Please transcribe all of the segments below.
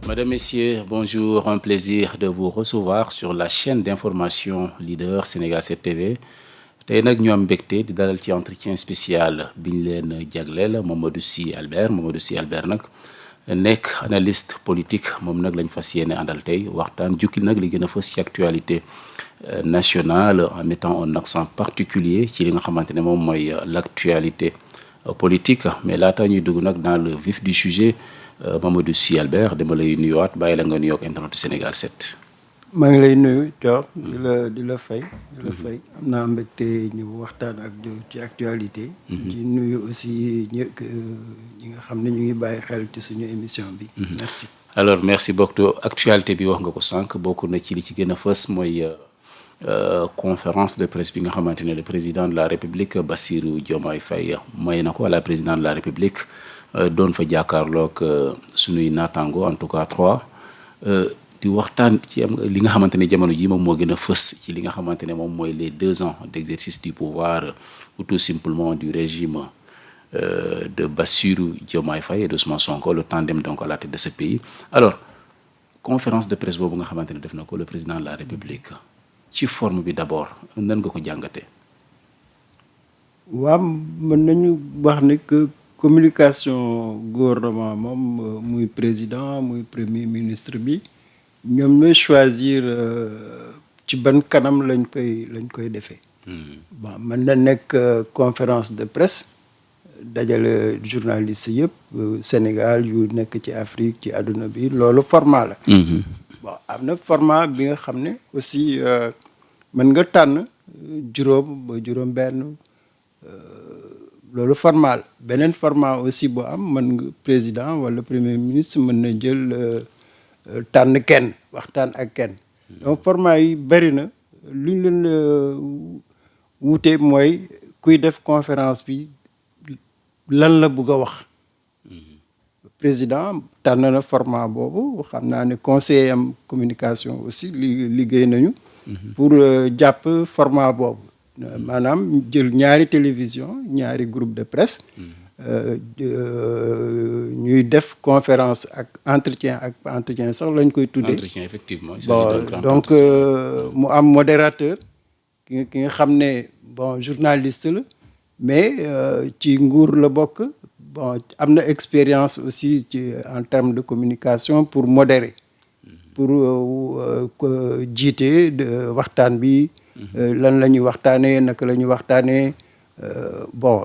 Madame, Messieurs, bonjour. Un plaisir de vous recevoir sur la chaîne d'information leader Sénégal 7 TV. tey nag ñu am mbégte di dalal ci entretien spécial bi ñu leen jagleel Mamadou Sy Albert nag nekk analyste politique moom nag lañ fas yéene àndal tey waxtaan jukki nag li gën a fës ci actualité nationale en mettant un accent particulier ci li nga xamante ne moom mooy l'actualité politique mais laata ñuy dugg nag dans le vif du sujet Mamadou Sy Albert dama lay nuyuwaat bàyyi la nga nuyoog internet Sénégal 7. maa ngi lay nuyu Dior di la fay am naa mbégte ñu waxtaan ak ci actualité. di nuyu aussi ñi nga xam ne ñu ngi bàyyi xel ci suñu émission bi. merci. alors merci beaucoup actualité bi wax nga ko sànq bokk na ci li ci gën a fës mooy conférence de presse bi nga xamante ne le président de la République Bassirou Diomaye Faye may na ko à la présidente de la République doon fa jàkkaarloog suñuy naataango en tout cas 3. di waxtaan ci li nga xamante ne jamono ji moom moo gën a fës ci li nga xamante ne moom mooy les 2 ans d'exercice du pouvoir ou tout simplement du régime de Bassirou Diomaye Faye et d'Ousmane Sonko le tandem donc à la tête de ce pays. Alors conférence de presse boobu nga xamante ne def na ko le président de la République ci forme bi d'abord nan nga ko jàngate waaw mën nañu wax ne que communication gouvernement moom muy président muy premier ministre bi ñoom ñooy choisir ci ban kanam lañ koy defee. bon mën na nekk conférence de presse dajale journaliste yëpp Sénégal yu nekk ci Afrique ci àdduna bi loolu format la. bon am na format bi nga xam ne aussi mën nga tànn juróom ba juróom-benn loolu format la beneen format aussi bu am mën nga président wala premier ministre mën na jël. tànn kenn waxtaan ak kenn donc format yi bëri na lu ñu leen wuute mooy kuy def conférence bi lan la bëgg a wax président tànn na format boobu xam naa ne conseiller am communication aussi liggéey nañu pour jàpp format boobu maanaam jël ñaari télévision ñaari groupe de presse ñuy def conférence ak entretien sax lañ koy tuddee. entretien effectivement. bon donc mu am modérateur ki nga xam ne bon journaliste la mais ci nguur la bokk bon am na expérience aussi ci en termes de communication pour modérer pour jiite waxtaan bi. lan la ñuy waxtaanee naka la ñuy waxtaanee bon.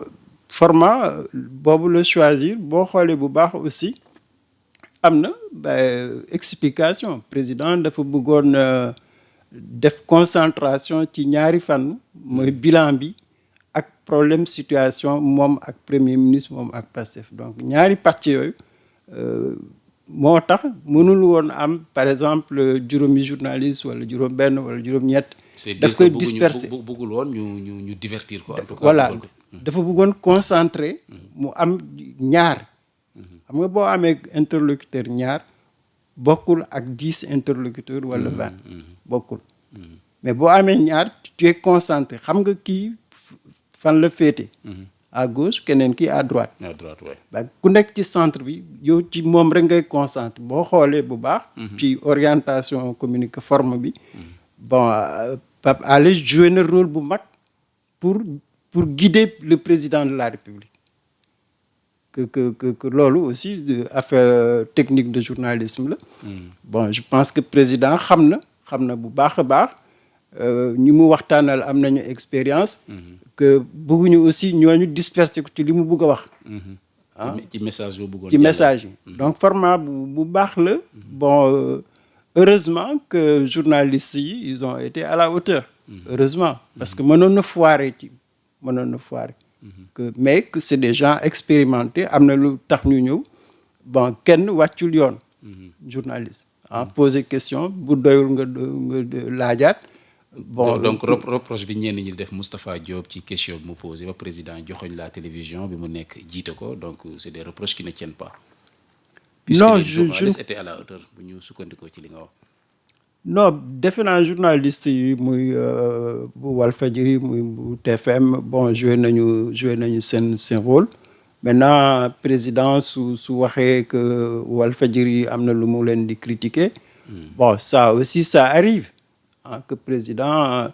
format boobu la choisir boo xoolee bu baax aussi am na explication président dafa bëggoon def concentration ci ñaari fànn mooy bilan bi ak problème situation moom ak premier ministre moom ak Pastef donc ñaari pàcc yooyu moo tax mënul woon am par exemple juróomi journaliste wala juróom-benn wala juróom-ñett. daf koy disperser bëggul woon ñu divertir ko en tout cas. voilà dafa bëggoon concentré mu am ñaar xam nga boo amee interlocuteur ñaar bokkul ak 10 interlocuteurs wala 20 bokkul mais boo amee ñaar tu es concentré xam nga kii fan la féete à gauche keneen kii à droite ba ku nekk ci centre bi yow ci moom rek ngay concentré boo xoolee bu baax ci orientation communique forme bi bon Pape Alé joué na rôle bu mag pour guider le président de la République que loolu aussi affaire technique de journalisme la. bon je pense que président xam na bu baax a baax ñi mu waxtaanal am nañu expérience. que bëgguñu aussi ñooñu disperser ko ci li mu bëgg a wax. ci message yu bëggoon ci message yi. donc format bu baax la. bon heureusement que journalistes yi ils ont été à la hauteur. heureusement parce que mënoon na foirer. mais que c'est des gens expérimentés am na lu tax ñu ñëw bon kenn wàccul yoon. journaliste poser question bu doyul nga laajaat. bon donc reproche bi ñenn ñi def Moustapha Diop ci question bi mu posé ba président joxoñ la télévision bi mu nekk jiite ko donc c'est des reproches qui ne tiennent pas. non puisque les journalistes étaient à la hauteur bu ñu sukkandikoo ci li nga wax. non defe naa journaliste yi muy bu Walfadjri muy bu TFM bon joué nañu seen rôle maintenant président su waxee que Walfadjri am na lu mu leen di critiquer bon ça aussi ça arrive que président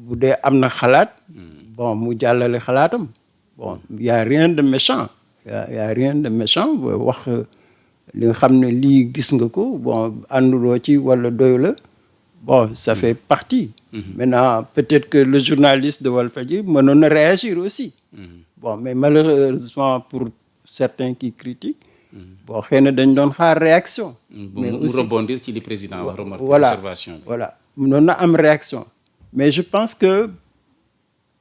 bu dee am na xalaat bon mu jàllale xalaatam bon y a rien de méchant y a rien de méchant wax li nga xam ne lii gis nga ko bon ànduloo ci wala doyu la bon ça fait partie maintenant peut-être que le journaliste de Walfadjri mënoon na réagir aussi bon mais malheureusement pour certains qui critiquent bon xëy na dañ doon xaar réaction mais aussi rebondir ci li président wax remarque observation bi voilà mënoon na am réaction mais je pense que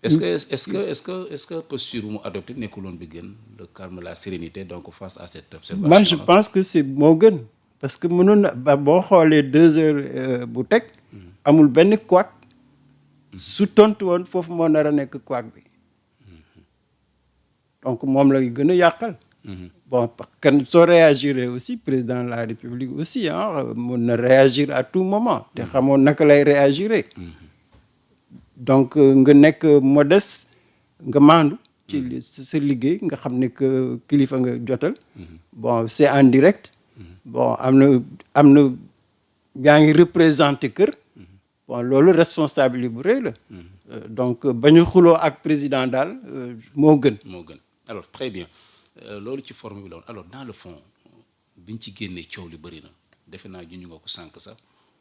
est-ce que posture mu adopté nekkuloon bi gën le calme la sérénité donc face à cette observation moi je pense que c'est moo gën parce que mënoon na ba boo xoolee 2 heures bu teg amul benn couac su tontu woon foofu moo nar a nekk couac bi donc moom lay gën a yàqal bon kan soo réagir aussi président de la République aussi mun na réagir à tout moment te xamoon naka lay réagir donc nga nekk modeste nga maandu ci sa liggéey nga xam ne que kilifa nga jotal bon c'est en direct bon am na yaa ngi représenté kër bon loolu responsabilité bu rëy la donc bañu xuloo ak président daal moo gën alors très bien loolu ci forme bi la woon alors dans le fond biñ ci génnee coow li bëri na defe naa ju ñu nga ko sànq sax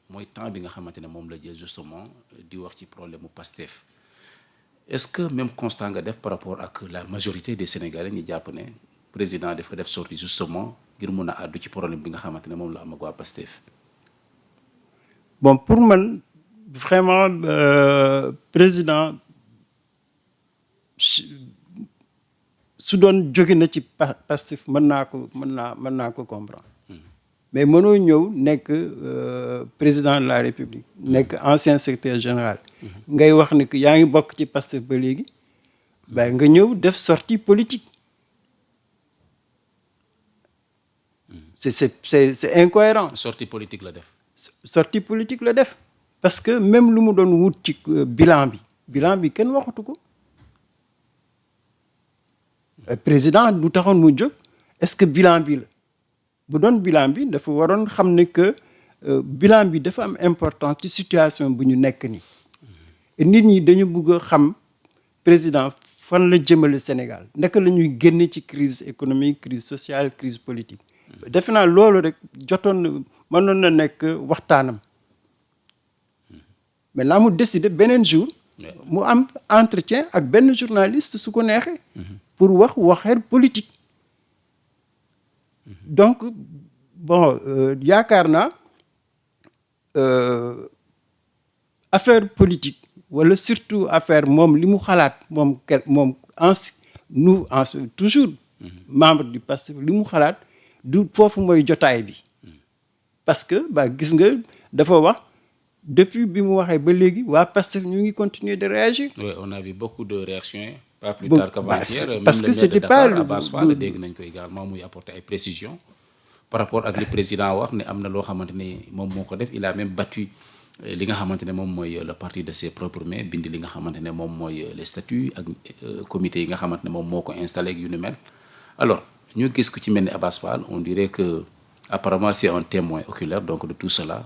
mooy temps bi nga xamante ne moom la jël justement di wax ci problème mu Pastef est-ce que même constat nga def par rapport ak la majorité des Sénégalais ñi jàpp ne président dafa def sortie justement ngir mun a àddu ci problème bi nga xamante ne moom la am ak waa Pastef bon pour man vraiment président su doon jóge na ci Pastef mën naa ko comprendre mais mënoo ñëw nekk président de la République nekk ancien secrétaire général ngay wax ni que yaa ngi bokk ci Pastef ba léegi ba nga ñëw def sortie politique c'est incohérent sortie politique la def parce que même lu mu doon wut ci bilan bi kenn waxatu ko président lu taxoon mu jóg est-ce que bilan bi la bu doon bilan bi dafa waroon xam ne que bilan bi dafa am importance ci situation bu ñu nekk nii nit ñi dañu bëgg a xam président fan la jëmale Sénégal naka la ñuy génne ci crise économique crise sociale crise politique defe naa loolu rek mënoon na nekk waxtaanam maintenant mu décider beneen jour mu am entretien ak benn journaliste su ko neexee pour waxeer politique donc bon yaakaar naa affaire politique wala surtout affaire moom li mu xalaat toujours membre du Pastef li mu xalaat du foofu mooy jotaay bi parce que gis nga dafa wax depuis bi mu waxee ba léegi waa Pastef ñu ngi continuer de réagir. Oui, on a vu beaucoup de réactions. Pas plus tard qu'avant-hier. Parce que c'était pas le Abass Fall dégg nañ ko également muy apporter ay précisions par rapport ak li président wax ne am na loo xamante ne moom moo ko def il a même battu li nga xamante ne moom mooy le parti de ses propres mains bind li nga xamante ne moom mooy les statuts ak comité yi nga xamante ne moom moo ko installé ak yu ni mel alors ñu gis ko ci mel ni Abass Fall on dirait que apparemment c'est un témoin oculaire donc de tout cela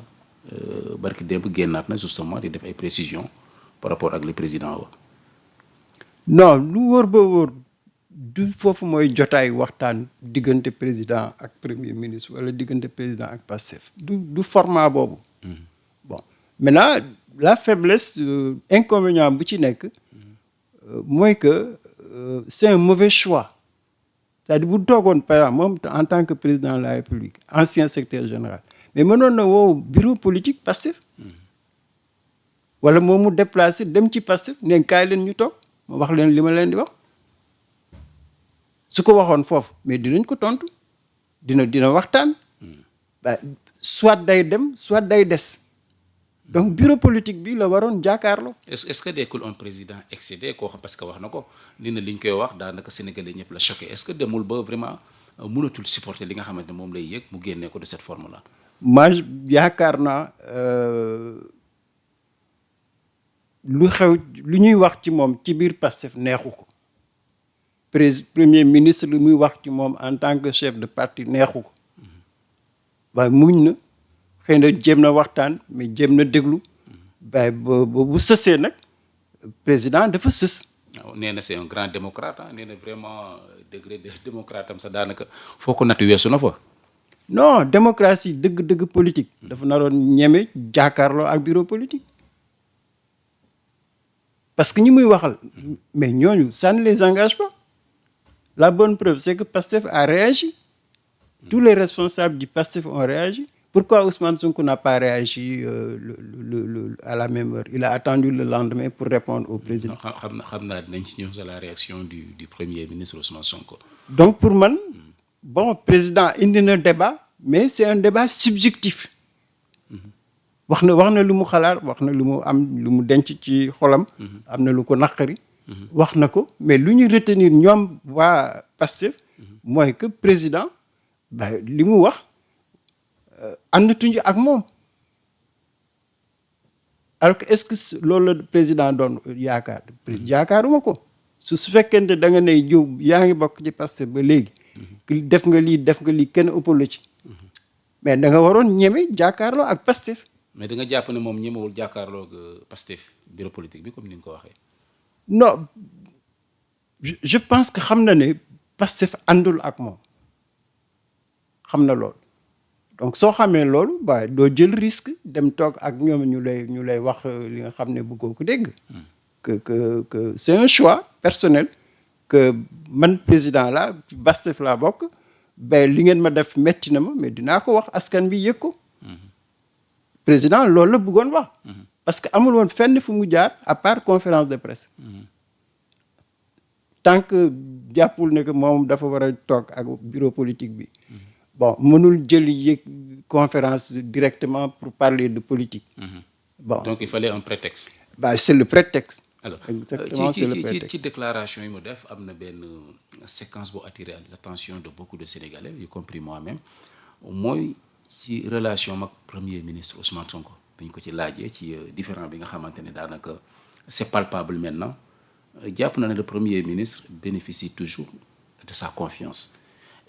barki démb génnaat na justement di def ay précisions par rapport ak le président wax non lu wóor ba wóor du foofu mooy jotaay waxtaan diggante président ak premier ministre wala diggante président ak Pastef du format boobu bon maintenant la faiblesse inconvénient bu ci nekk mooy que c'est un mauvais choix c'est-à-dire bu toogoon par exemple moom en tant que président de la République ancien secrétaire général mais mënoon na woo bureau politique Pastef wala moom mu déplacé dem ci Pastef ne kaay leen ñu toog ma wax leen li ma leen di wax su ko waxoon foofu mais dinañ ko tontu dina waxtaan soit day dem soit day des donc bureau politique bi la waroon jàkkaarloo. est-ce que nekkul un président excédé koo xam parce que wax na ko ni na li ñu koy wax daanaka sénégalais ñëpp la choqué est-ce que demul ba vraiment mënatul supporter li nga xamante ne moom lay yëg mu génnee ko de cette forme là. ma yaakaar naa lu ñuy wax ci moom ci biir Pastef neexu ko premier ministre lu muy wax ci moom en tant que chef de parti neexu ko waaye muñ na xëy na jéem na waxtaan mais jéem na déglu waaye bu sësee nag président dafa sës. waaw nee na c'est un grand démocrate ah nee na vraiment degré de démocrate am sax daanaka foo ko natt weesu na fa. non démocratie dëgg-dëgg politique. dafa naroon ñeme jàkkaarloo ak bureau politique. parce que ñi muy waxal. mais ñooñu ça ne les engage pas. la bonne preuve c'est que Pastef a réagi. tous les responsables du Pastef ont réagi. Pourquoi Ousmane Sonko n'a pas réagi à la même heure? Il a attendu le lendemain pour répondre au président. xam naa dinañ ci ñëw sur la réaction du premier ministre Ousmane Sonko. Donc pour man bon président indi na débat mais c'est un débat subjectif. wax na lu mu xalaat wax na lu mu am lu mu denc ci xolam. am na lu ko naqari. wax na ko mais lu ñu retenir ñoom waa Pastef mooy que président ba li mu wax. àndatuñu ak moom alors que est-ce que loolu la président doon yaakaar yaakaaruma ko su fekkente da nga ne yow yaa ngi bokk ci Pastef ba léegi def nga lii kenn ëppal la ci mais da nga waroon ñeme jàkkaarloo ak Pastef. mais da nga jàpp ne moom ñemewul jàkkaarloo ak Pastef bureau politique bi comme ni nga ko waxee. non je pense que xam na ne Pastef àndul ak moom xam na loolu. donc soo xamee loolu ba doo jël risque dem toog ak ñoom ñu lay wax li nga xam ne bëggoo ko dégg. que c'est un choix personnel que man président la Pastef laa bokk ba li ngeen ma def metti na ma mais dinaa ko wax askan bi yëg ko. président loolu la bëggoon wax. parce que amul woon fenn fu mu jaar à part conférence de presse. tant que jàppul ne que moom dafa war a toog ak bureau politique bi. bon mënul jël yëg conférence directement pour parler de politique. Bon donc il fallait un prétexte. C'est le prétexte. alors exactement c'est le prétexte ci déclaration yi mu def am na benn séquence bu attiré l'attention de beaucoup de Sénégalais y compris moi-même mooy ci relation ak premier ministre Ousmane Sonko bi ñu ko ci laajee ci différent bi nga xamante ne daanaka c'est palpable maintenant jàpp na ne le premier ministre bénéficie toujours de sa confiance.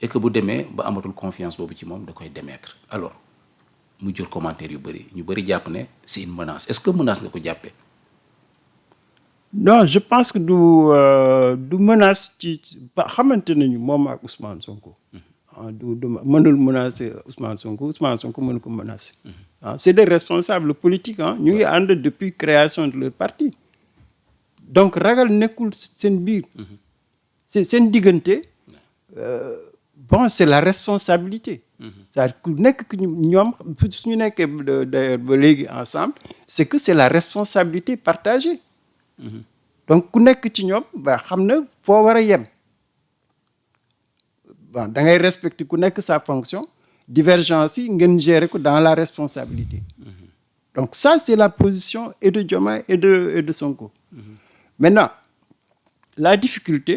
et que bu demee ba amatul confiance boobu ci moom da koy démettre alors mu jur commentaire yu bëri ñu bëri jàpp ne c'est une menace est-ce que menace nga ko jàppee. non je pense que du menace ci xamante nañu moom ak Ousmane Sonko. du mënul menacer Ousmane Sonko mënu ko menacer. c'est des responsables politiques ñu ngi ànd depuis création de leur parti donc ragal nekkul seen biir. c'est seen diggante. bon c'est la responsabilité. c'est-à-dire ku nekk ñoom suñu nekkee d'ailleurs ba léegi ensemble c'est que c'est la responsabilité partagée. donc ku nekk ci ñoom ba xam na foo war a yem. bon da ngay respecter ku nekk sa fonction divergence yi ngeen gérer ko dans la responsabilité. donc ça c'est la position et de Diomaye et de Sonko. maintenant la difficulté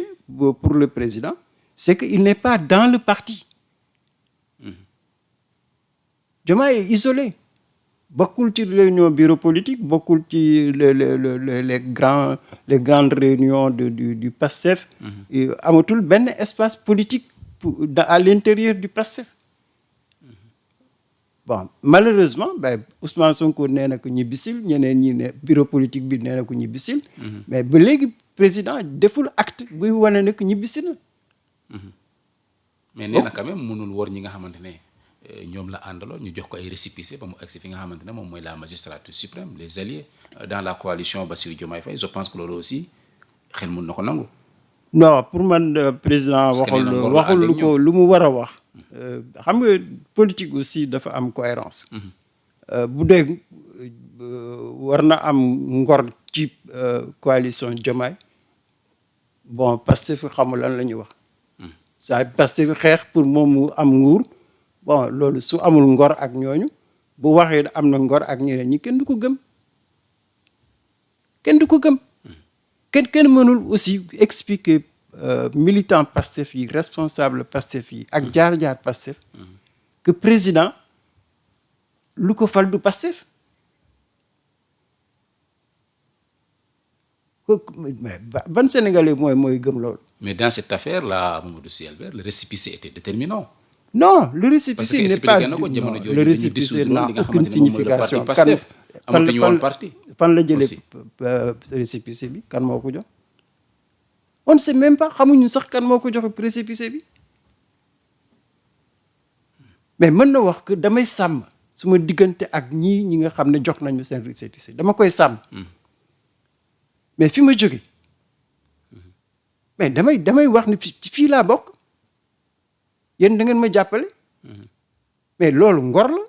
pour le président c'est qu'il n'est pas dans le parti. Diomaye est isolé. bokkul ci réunion bureau politique bokkul ci les grandes réunions du PASTEF. amatul benn espace politique à l'intérieur du PASTEF. bon malheureusement Ousmane Sonko nee na ko ñibbisil ñeneen ñi ne bureau politique bi nee na ko ñibbisil. mais ba léegi président deful acte buy wane ne ko ñibbisil na. mais nee na quand même mënul wor ñi nga xamante ne ñoom la àndaloo ñu jox ko ay récépissé ba mu agsi fi nga xamante ne moom mooy la magistrature suprême les alliés dans la coalition Bassirou Diomaye Faye je pense que loolu aussi xel mun na ko nangu. non pour man président waxul lu mu war a wax. xam nga politique aussi dafa am cohérence. bu dee war na am ngor ci coalition Diomaye bon Pastef xamul lan la ñuy wax. ça Pastef xeex pour moom mu am nguur bon loolu su amul ngor ak ñooñu bu waxee am na ngor ak ñeneen ñi kenn du ko gëm. kenn mënul aussi expliquer militant Pastef yi responsable Pastef yi ak jaar-jaar Pastef que président lu ko fal du Pastef. ban Sénégalais mooy gëm loolu. Mais dans cette affaire-là, Mamadou Sy Albert, le récépissé était déterminant. Non, le récépissé n'est pas... non, le récépissé n'a aucune signification. Fan la jëlee récépissé bi kan moo ko jox on ne sait même pas xamuñu sax kan moo ko jox récépissé bi mais mën na wax que damay sàmm suma diggante ak ñi nga xam ne jox nañu seen récépissé dama koy sàmm mais fi ma jóge mais damay wax ni fii laa bokk yéen da ngeen ma jàppale mais loolu ngor la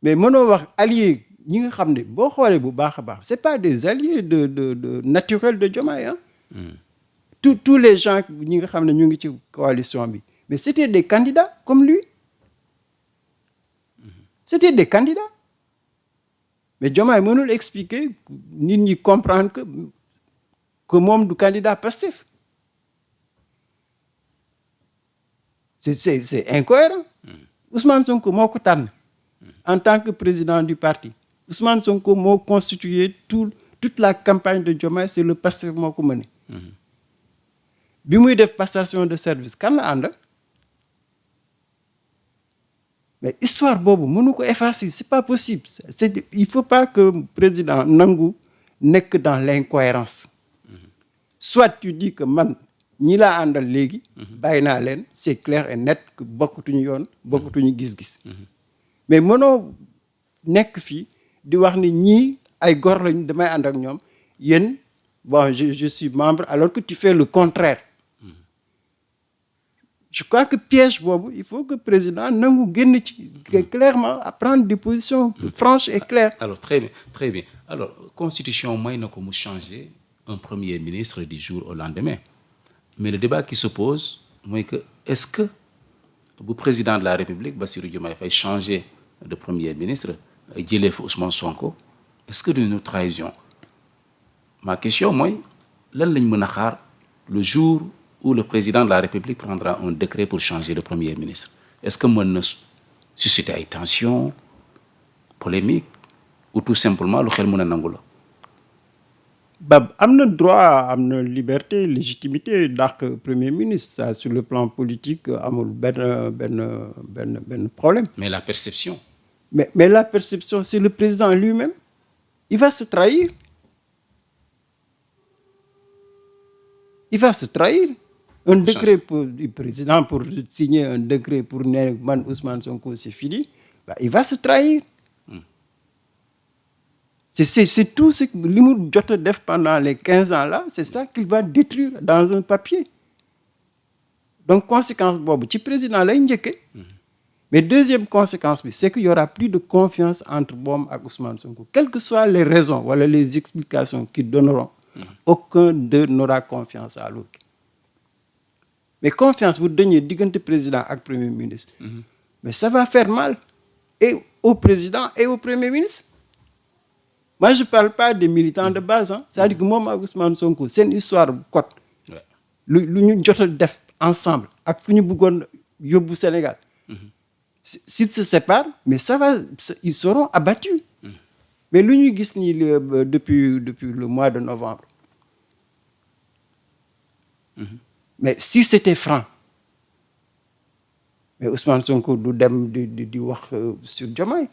mais mënoo wax allié ñi nga xam ne boo xoolee bu baax a baax c'est pas des alliés de naturels de Diomaye hein tous les gens ñi nga xam ne ñu ngi ci coalition bi mais c'était des candidats comme lui c'était des candidats mais Diomaye mënul expliquer nit ñi comprendre que moom du candidat Pastef c'est incohérent Ousmane Sonko moo ko tànn en tant que président du parti Ousmane Sonko moo constitué toute la campagne de Diomaye c'est le Pastef moo ko mené bi muy def passation de service kan la àndal mais histoire boobu mënu ko effacer c'est pas possible il faut pas que président nangu nekk dans l'incohérence soit tu dis que man ñi laa àndal léegi bàyyi naa leen c'est clair et net que bokkatuñu yoon bokkatuñu gis-gis mais mënoo nekk fii di wax ni ñii ay góor lañu damay ànd ak ñoom yéen bon je suis membre alors que tu fais le contraire je crois que piège boobu il faut que président nangu génn ci clairement à prendre des positions franches et claires. Alors très bien alors constitution may na ko mu changer un premier ministre du jour au lendemain mais le débat qui se pose mooy que est-ce que bu président de la République Bassirou Diomaye Faye changer de premier ministre jëlee fa Ousmane Sonko est-ce que d'une trahison ma question mooy lan lañ mën a xaar le jour où le président de la République prendra un décret pour changer de premier ministre est-ce que mën na susciter ay tensions polémiques ou tout simplement lu xel mën a nangu la ba am na droit am na liberté légitimité dàq premier ministre ça sur le plan politique amul benn problème. Mais la perception. Mais la perception c'est le président lui-même il va se trahir un décret pour du président pour signer un décret pour ne man Ousmane Sonko c'est fini bah, il va se trahir. C'est tout ce que li mu jot a def pendant les 15 ans là c'est ça qu'il va détruire dans un papier donc conséquence boobu ci président lay njëkkee mais deuxième conséquence bi c'est qu'il y aura plus de confiance entre moom ak Ousmane Sonko quelles que soient les raisons wala les explications qu'ils donneront aucun d'eux n'aura confiance à l'autre mais confiance bu dañee diggante président ak premier ministre mais ça va faire mal et au président et au premier ministre. Moi, je ne parle pas des militants de base. Hein. C'est-à-dire que moi, Ousmane Sonko, c'est une histoire de côte. Nous avons fait ensemble, avec le Sénégal. S'ils se séparent, mais ils seront abattus. Mais nous avons depuis le mois de novembre. Mais si c'était franc, mais Ousmane Sonko du wax sur Diomaye.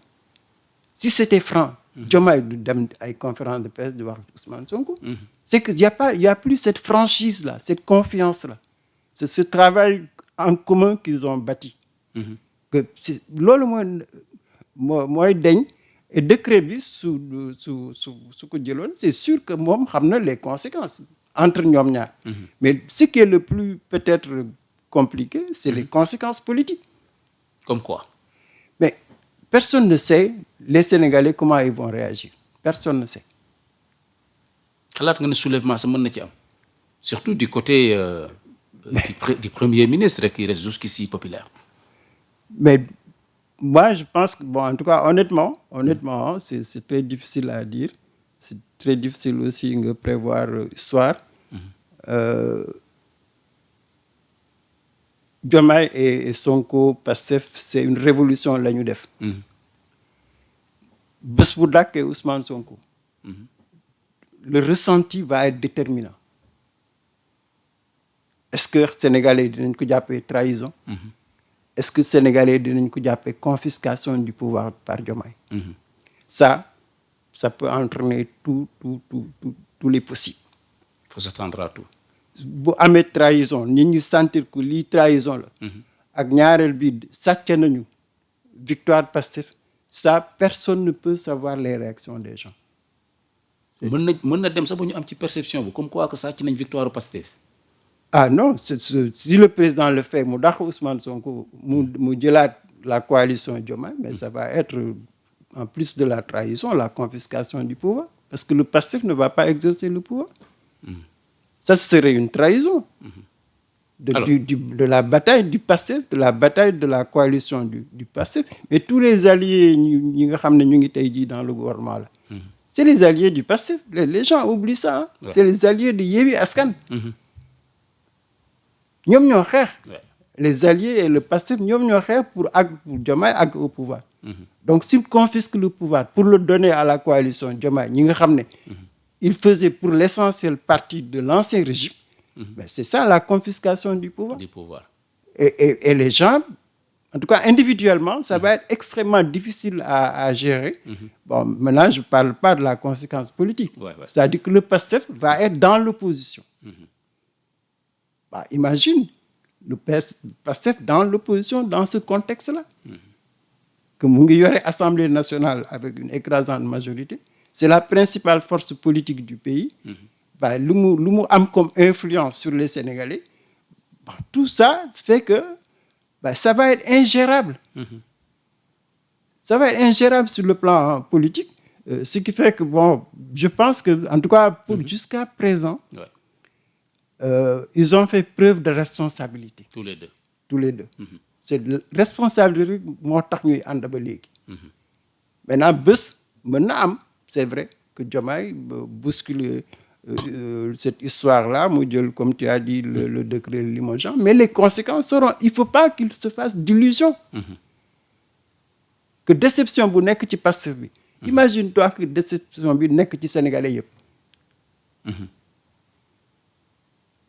Si c'était franc, Diomaye du dem ay conférence de presse di wax Ousmane Sonko. C'est que il y a plus cette franchise là, cette confiance là. C'est ce travail en commun qu'ils ont bâti. Que loolu mooy deñ et décret bi su ko jëloon c'est sûr que moom xam na les conséquences entre ñoom ñaar. Mais ce qui est le plus peut-être compliqué, c'est les conséquences politiques. Comme quoi? Mais personne ne sait, les Sénégalais, comment ils vont réagir. Personne ne sait. xalaat nga ne soulèvement sa mën na ci am surtout du côté du premier ministre qui reste jusqu'ici populaire. Mais moi, je pense que, bon, en tout cas, honnêtement, c'est très difficile à dire. C'est très difficile aussi de prévoir l'histoire. Diomaye et Sonko, Pastef, c'est une révolution la ñu def. Bés bu dàkkee Ousmane Sonko. Le ressenti va être déterminant. est-ce que sénégalais dinañ ko jàppee trahison. Est-ce que sénégalais dinañ ko jàppee confiscation du pouvoir par Diomaye. Ça peut entraîner tous les possibles. Il faut s'attendre à tout. bu amee trahison nit ñi sentir que lii trahison la. ak ñaareel bi sàcc nañu victoire Pastef, ça personne ne peut savoir les réactions des gens. mën na dem sax ba ñu am ci perception bi comme quoi que sàcc nañ victoire Pastef. Ah non, si le président le fait mu dàq Ousmane Sonko mu jëlaat la coalition Diomaye, mais ça va être en plus de la trahison, la confiscation du pouvoir, parce que le Pastef ne va pas exercer le pouvoir. Ça serait une trahison. De la bataille du Pastef, de la bataille de la coalition du Pastef. Mais tous les alliés ñi nga xam ne ñu ngi tey jii dans le gouvernement là, c'est les alliés du Pastef. Les gens oublient ça. Hein? Ouais. C'est les alliés de Yewwi Askan. ñoom ñoo xeex. Les alliés et le Pastef ñoom ñoo xeex pour Diomaye àgg au pouvoir. Donc s'ils confisquent le pouvoir pour le donner à la coalition Diomaye ñi nga xam ne il faisait pour l'essentiel partie de l'ancien régime. Ben c'est ça la confiscation du pouvoir. Et les gens, en tout cas individuellement, ça va être extrêmement difficile à gérer. Bon, maintenant je ne parle pas de la conséquence politique. C'est-à-dire que le PASTEF va être dans l'opposition. Bah, imagine le PASTEF dans l'opposition dans ce contexte-là. Que mu ngi yore Assemblée nationale avec une écrasante majorité. C'est la principale force politique du pays. Bah, lu mu am comme influence sur les Sénégalais. Bah, tout ça fait que bah, ça va être ingérable. Ça va être ingérable sur le plan politique. Ce qui fait que, bon, je pense que, en tout cas, jusqu'à présent, ils ont fait preuve de responsabilité. Tous les deux. C'est de responsabilité moo tax ñuy ànd ba léegi. Maintenant bés mën na am c'est vrai que Diomaye bouscule cette histoire-là mu jël comme tu as dit le décret limogeant, mais les conséquences seront, il faut pas qu'il se fasse d'illusion. Que déception bu nekk ci Pastef bi. Imagine-toi que déception bi nekk ci Sénégalais yëpp.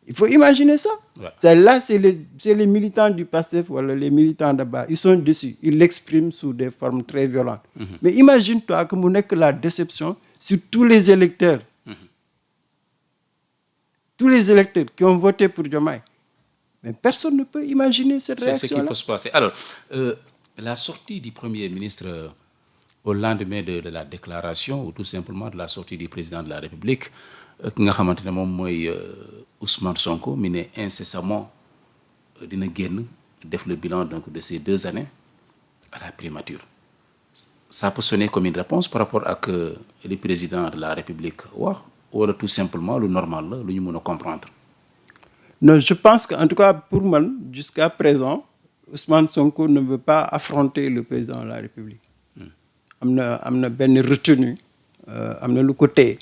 Il faut imaginer ça. Là, c'est les militants du PASTEF ou les militants de bas. Ils sont déçus. Ils l'expriment sous des formes très violentes. Mais imagine-toi que mu nekk la déception sur tous les électeurs. Tous les électeurs qui ont voté pour Diomaye. Mais personne ne peut imaginer cette réaction-là. C'est ce qui peut se passer. Alors, la sortie du Premier ministre au lendemain de la déclaration ou tout simplement de la sortie du président de la République, ki nga xamante ne moom mooy Ousmane Sonko mi ne incessamment dina génn def le bilan donc de ces 2 années à la primature. Ça peut sonner comme une réponse par rapport ak le président de la République wax wala tout simplement lu normal la lu ñu mën a comprendre. Non, je pense qu'en tout cas pour man jusqu'à présent Ousmane Sonko ne veut pas affronter le président de la République. am na benn retenue am na lu ko téye.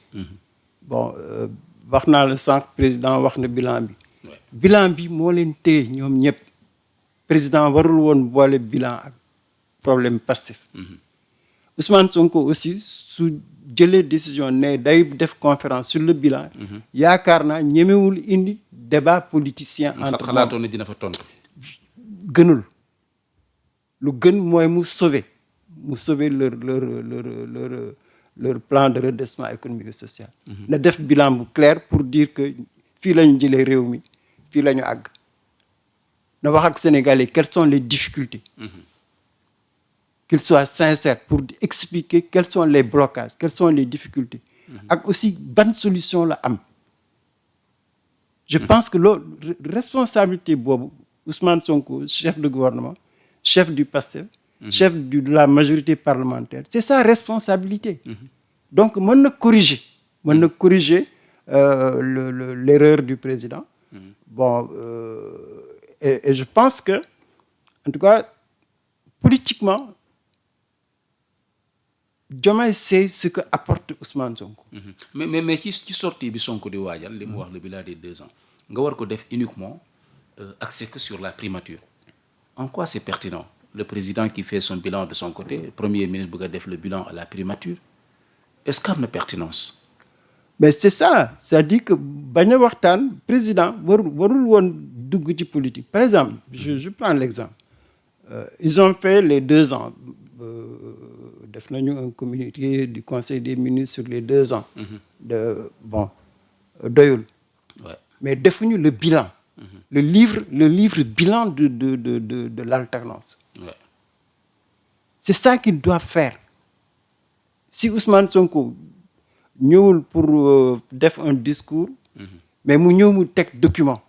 Bon wax naa la sànq président wax na bilan bi. Bilan bi moo leen téye ñoom ñëpp. Président warul woon boole bilan ak problème Pastef. Ousmane Sonko aussi su jëlee décision ne day def conférence sur le bilan. yaakaar naa ñemewul indi débat politicien. entre xalaatoon ne dina fa tontu. gënul lu gën mooy mu sauver leur plan de redressement économique et social. na def bilan bu clair pour dire que fii la ñu jëlee réew mi fii la ñu àgg. na wax ak Sénégalais quelles sont les difficultés. Qu'il soit sincère pour expliquer quels sont les blocages, quelles sont les difficultés. ak aussi ban solution la am. Je pense que loolu responsabilité boobu Ousmane Sonko chef de gouvernement chef du PASTEF. chef de la majorité parlementaire c'est sa responsabilité. Donc mën na corriger l'erreur du président. Bon et je pense que en tout cas politiquement Diomaye sait ce que apporte Ousmane Sonko. mais ci sortie bi Sonko di waajal li mu wax le bilan des 2 ans nga war ko def uniquement axé que sur la primature. En quoi c'est pertinent? Le président qui fait son bilan de son côté, le premier ministre bëgg a def le bilan à la primature, est-ce qu'il y a une pertinence? mais c'est ça, c'est-à-dire que bañ a waxtaan président warul woon dugg ci politique. Par exemple, je prends l'exemple. Ils ont fait les 2 ans. Def nañu un communiqué du Conseil des ministres sur les 2 ans. Doyul. Ouais. Mais defuñu le bilan. Le livre bilan de l'alternance. Ouais. C'est ça qu'ils doivent faire. Si Ousmane Sonko ñëwul pour def un discours, mais mu ñëw mu teg document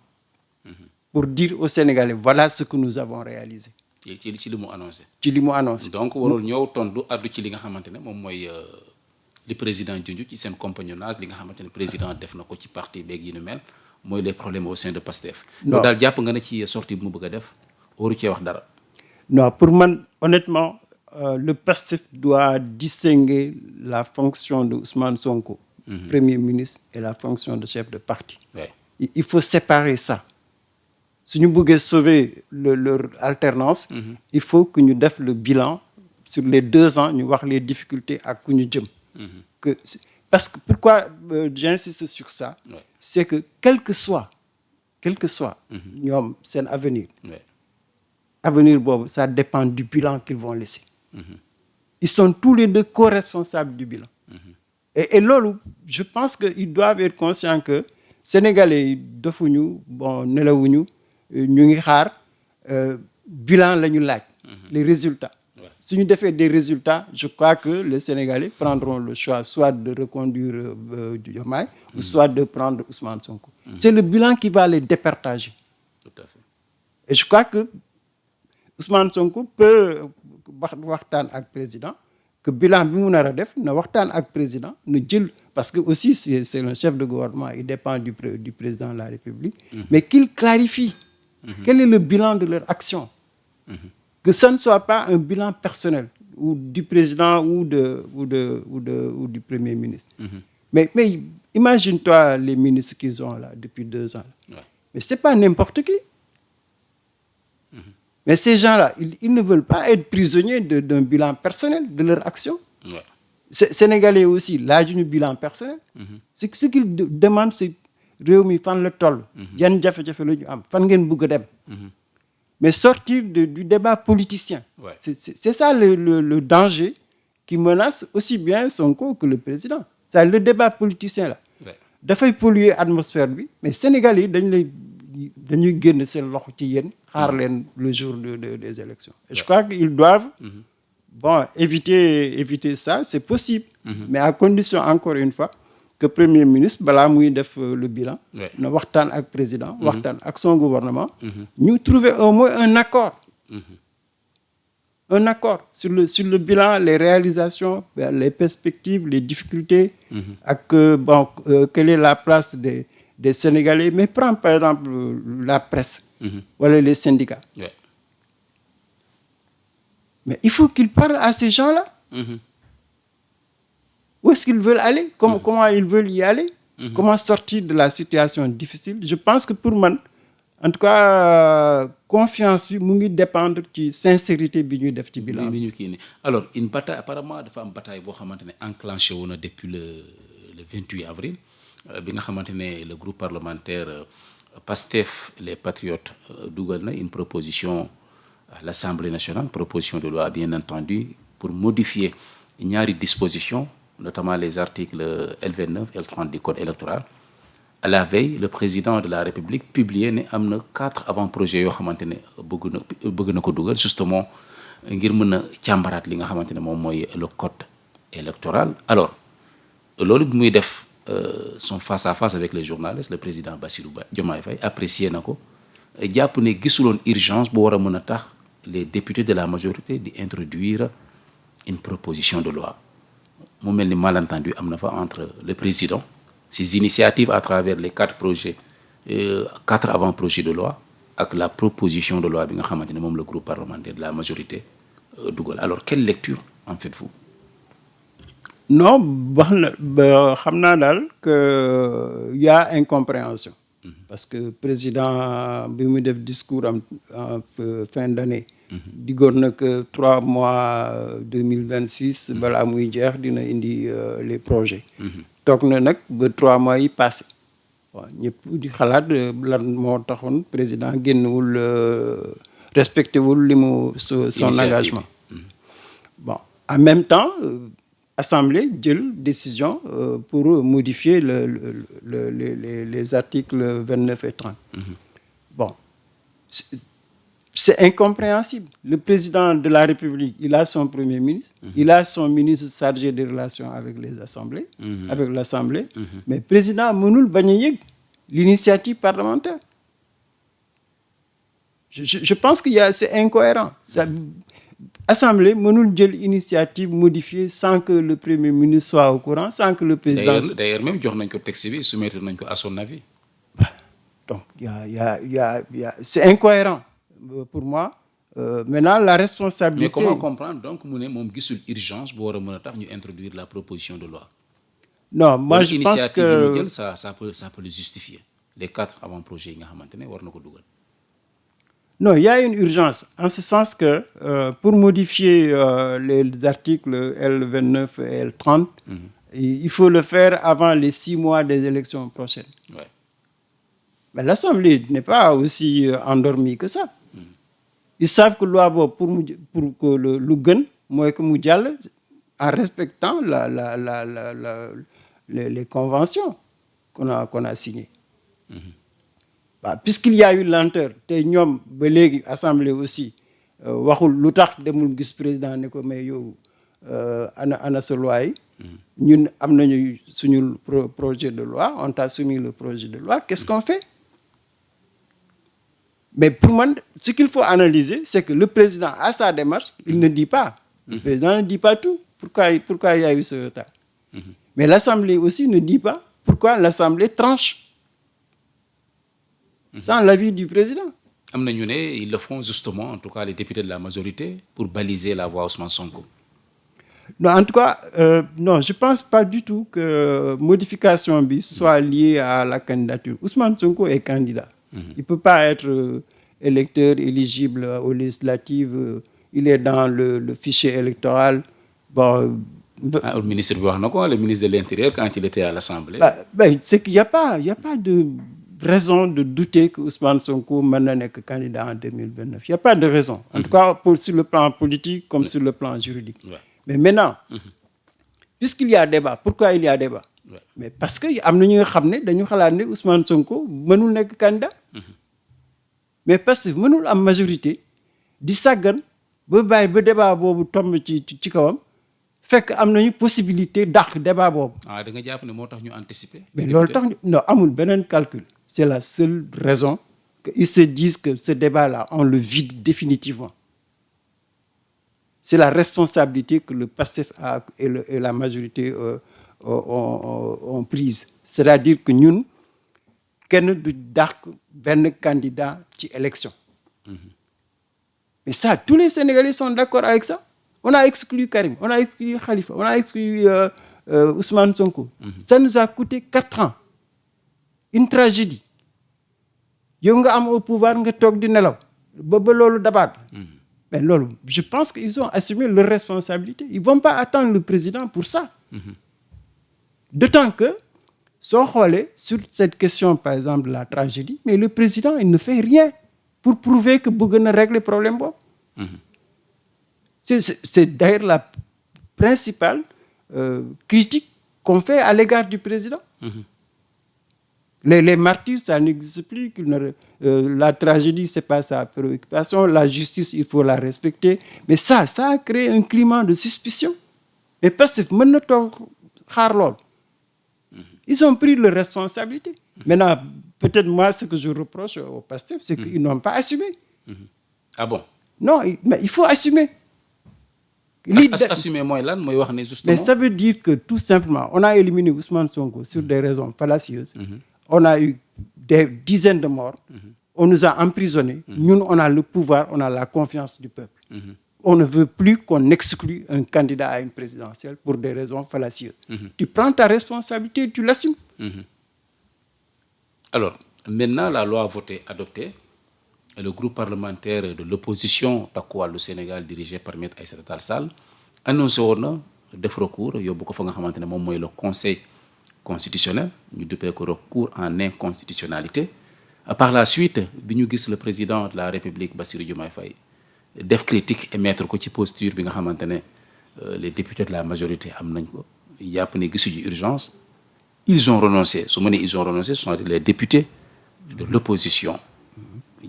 pour dire aux Sénégalais voilà ce que nous avons réalisé. ci li mu annoncé. ci li mu annoncé. donc warul ñëw tontu addu ci li nga xamante ne moom mooy li président junj ci seen compagnonnage li nga xamante ne président def na ko ci parti beeg yi nu mel mooy les problèmes au sein de Pastef. non daal jàpp nga ne ci sortie bi mu bëgg a def waru cee wax dara. non pour man honnêtement le Pastef doit distinguer la fonction de Ousmane Sonko, Premier ministre, et la fonction de chef de parti. Ouais. Il faut séparer ça. Si nous voulons sauver leur alternance, il faut que nous fassions le bilan sur les 2 ans, nous voir les difficultés à nous jëm. Parce que pourquoi j'insiste sur ça, c'est que quel que soit c'est un avenir. Avenir, ça dépend du bilan qu'ils vont laisser. Ils sont tous les 2 co-responsables du bilan. Et là, je pense qu'ils doivent être conscients que Sénégalais, nelawuñu ñu ngi xaar bilan la ñu laaj. Les résultats. Si nous faisons des résultats, je crois que les Sénégalais prendront le choix soit de reconduire Diomaye ou soit de prendre Ousmane Sonko. C'est le bilan qui va les départager. Tout à fait. Et je crois que Ousmane Sonko peut waxtaan ak président que bilan bi mu nar a def na waxtaan ak président na jël parce que aussi c'est un chef de gouvernement, il dépend du président de la République, mais qu'il clarifie quel est le bilan de leur action. Que ça ne soit pas un bilan personnel ou du président ou du Premier ministre. Mais imagine-toi les ministres qu'ils ont là depuis 2 ans. Mais c'est pas n'importe qui. Mais ces gens-là, ils ne veulent pas être prisonniers d'un bilan personnel de leur action. Ouais. Sénégalais aussi, là, du bilan personnel. Ce qu'ils demandent, c'est réew mi fan la toll. yan jafe-jafe la ñu am fan ngeen bëgg a dem. Mais sortir du débat politicien. Ouais. C'est ça le danger qui menace aussi bien Sonko que le président. C'est le débat politicien là. Ouais. Dafay polluer atmosphère bi mais Sénégalais yi dañuy génn seen loxo ci yéen xaar leen le jour des élections. Et je crois qu'ils doivent éviter ça, c'est possible. Mais à condition, encore une fois, que Premier ministre, balaa muy def le bilan, na waxtaan ak président, waxtaan ak son gouvernement, ñu trouver au moins un accord. Un accord sur le bilan, les réalisations, les perspectives, les difficultés, quelle est la place des Sénégalais. Mais prends par exemple la presse, voilà les syndicats. Ouais. Mais il faut qu'ils parlent à ces gens-là. Où est-ce qu'ils veulent aller? Comment ils veulent y aller? Comment sortir de la situation difficile? Je pense que pour moi, en tout cas, confiance bi mu ngi dépendre ci sincérité bi ñuy def ci bilan. Alors une bataille apparemment dafa am bataille boo xamante ne enclenché wu na depuis le 28 avril bi nga xamante ne le groupe parlementaire PASTEF les Patriotes dugal na une proposition à l'Assemblée nationale, proposition de loi bien entendu pour modifier ñaari dispositions, notamment les articles L29 et L30 du code électoral. À la veille, le président de la République publié ne am na 4 avant-projets yoo xamante ne bëgg na ko dugal justement ngir mën a càmbaraat li nga xamante ne moom mooy le code électoral. Alors loolu bi muy def son face à face avec les journalistes, le président Bassirou Diomaye Faye apprécié na ko jàpp ne gisuloon urgence bu war a mën a tax les députés de la majorité di introduire une proposition de loi. Mu mel ni malentendu am na fa entre le président, ses initiatives à travers les 4 projets 4 avant-projets de loi ak la proposition de loi bi nga xamante ne moom le groupe parlementaire de la majorité dugal. Alors quelle lecture en faites-vous? Non, xam naa daal que y a incompréhension. parce que président bi mu def discours en fin d'année diggoon na que 3 mois 2026 balaa muy jeex dina indi les projets toog na nag ba 3 mois yi passé waaw ñëpp di xalaat lan moo taxoon président génnwul respecté wul li mu son engagement bon en même temps Assemblée jël décision pour modifier les articles 29 et 30 bon c'est incompréhensible. Le président de la République, il a son premier ministre, il a son ministre chargé des relations avec les assemblées, avec l'Assemblée, mais le président mënul bañ a yëg l'initiative parlementaire. Je pense c'est incohérent. Assemblée mënul jël initiative modifiée sans que le premier ministre soit au courant, sans que le président... D'ailleurs même jox nañ ko texte bi soumettre nañ ko à son avis. Donc c'est incohérent. Pour moi maintenant la responsabilité. Mais comment comprendre donc mu ne moom gisul urgence bu war a mën a tax ñu introduire la proposition de loi. Non moi je pense que l'initiative ça peut le justifier les 4 avant-projets yi nga xamante ne war na ko dugal. Non, il y a une urgence en ce sens que pour modifier les articles L29 et L30 il faut le faire avant les 6 mois des élections prochaines. Ouais. Mais l'Assemblée n'est pas aussi endormie que ça. Ils savent que loi boobu pour que lu gën mooy que mu jàll en respectant les conventions qu'on a signées. Bah, puisqu'il y a eu lenteur te ñoom ba léegi Assemblée aussi waxul lu tax demul gis président ne ko mais yow ana sa loi yi ñun am nañu suñu projet de loi on t'a soumis le projet de loi qu'est-ce qu'on fait? Mais pour moi, ce qu'il faut analyser, c'est que le président, à sa démarche, il ne dit pas. Le président ne dit pas tout. Pourquoi il y a eu ce retard? Mais l'Assemblée aussi ne dit pas pourquoi l'Assemblée tranche sans l'avis du président. Am na ñu ne ils le font justement, en tout cas les députés de la majorité, pour baliser la voie Ousmane Sonko. Non, en tout cas, non, je ne pense pas du tout que modification bi soit liée à la candidature. Ousmane Sonko est candidat. Il ne peut pas être électeur éligible aux législatives. Il est dans le fichier électoral. Bon, le ministre bi wax na ko, le ministre de l'Intérieur, quand il était à l'Assemblée. C'est qu'il n'y a pas de raison de douter que Ousmane Sonko n'est que candidat en 2029. Il n'y a pas de raison. En tout cas, sur le plan politique comme sur le plan juridique. Ouais. Mais maintenant, puisqu'il y a débat, pourquoi il y a débat? Ouais. Mais parce que am na ñu nga xam ne dañu xalaat ne Ousmane Sonko mënul nekk candidat. Mais parce que mënul am majorité di sàggan ba bàyyi ba débat boobu tombe ci kawam fekk am nañu possibilité dàq débat boobu. Da nga jàpp ne moo tax ñu anticiper. Mais loolu tax non amul beneen calcul. C'est la seule raison qu'ils se disent que ce débat-là on le vide définitivement. C'est la responsabilité que le PASTEF a et la majorité ont prise. C'est-à-dire que ñun kenn du dàq benn candidat ci élection. Mais ça, tous les Sénégalais sont d'accord avec ça. On a exclu Karim, on a exclu Khalifa, on a exclu Ousmane Sonko. Ça nous a coûté 4 ans. Une tragédie. Yow nga am au pouvoir nga toog di nelaw ba loolu dabaat. Mais loolu, je pense qu'ils ont assumé leur responsabilité. Ils ne vont pas attendre le président pour ça. D'autant que, soo xoolee sur cette question, par exemple, de la tragédie, mais le président, il ne fait rien pour prouver que bëgg na régler problème boobu. C'est d'ailleurs la principale critique qu'on fait à l'égard du président. Les martyrs, ça n'existe plus. La tragédie, ce n'est pas sa préoccupation. La justice, il faut la respecter. Mais ça a créé un climat de suspicion. Mais parce que mën na toog xaar lool. Ils ont pris leurs responsabilités. Maintenant, peut-être moi, ce que je reproche au PASTEF, c'est qu'ils n'ont pas assumé. Ah bon? Non, mais il faut assumer. Assumer mooy lan mooy wax ne justement. Mais ça veut dire que tout simplement, on a éliminé Ousmane Sonko sur des raisons fallacieuses. On a eu des dizaines de morts. On nous a emprisonnés. Nous, on a le pouvoir, on a la confiance du peuple. On ne veut plus qu'on exclue un candidat à une présidentielle pour des raisons fallacieuses. Tu prends ta responsabilité et tu l'assumes. Alors, Maintenant, la loi votée, adoptée, le groupe parlementaire de l'opposition Takku Wallu Sénégal dirigé par Maître Aïssata Tall Sall annoncé woon na def recours yóbbu ko fa nga xamante ne moom mooy le conseil constitutionnel ñu duppee ko recours en inconstitutionnalité. Par la suite bi ñu gis le président de la République Bassirou Diomaye Faye def critique et mettre ko ci posture bi nga xamante ne les députés de la majorité am nañ ko jàpp ne gisuñu urgence, ils ont renoncé. Su ma nee ils ont renoncé, ce sont les députés de l'opposition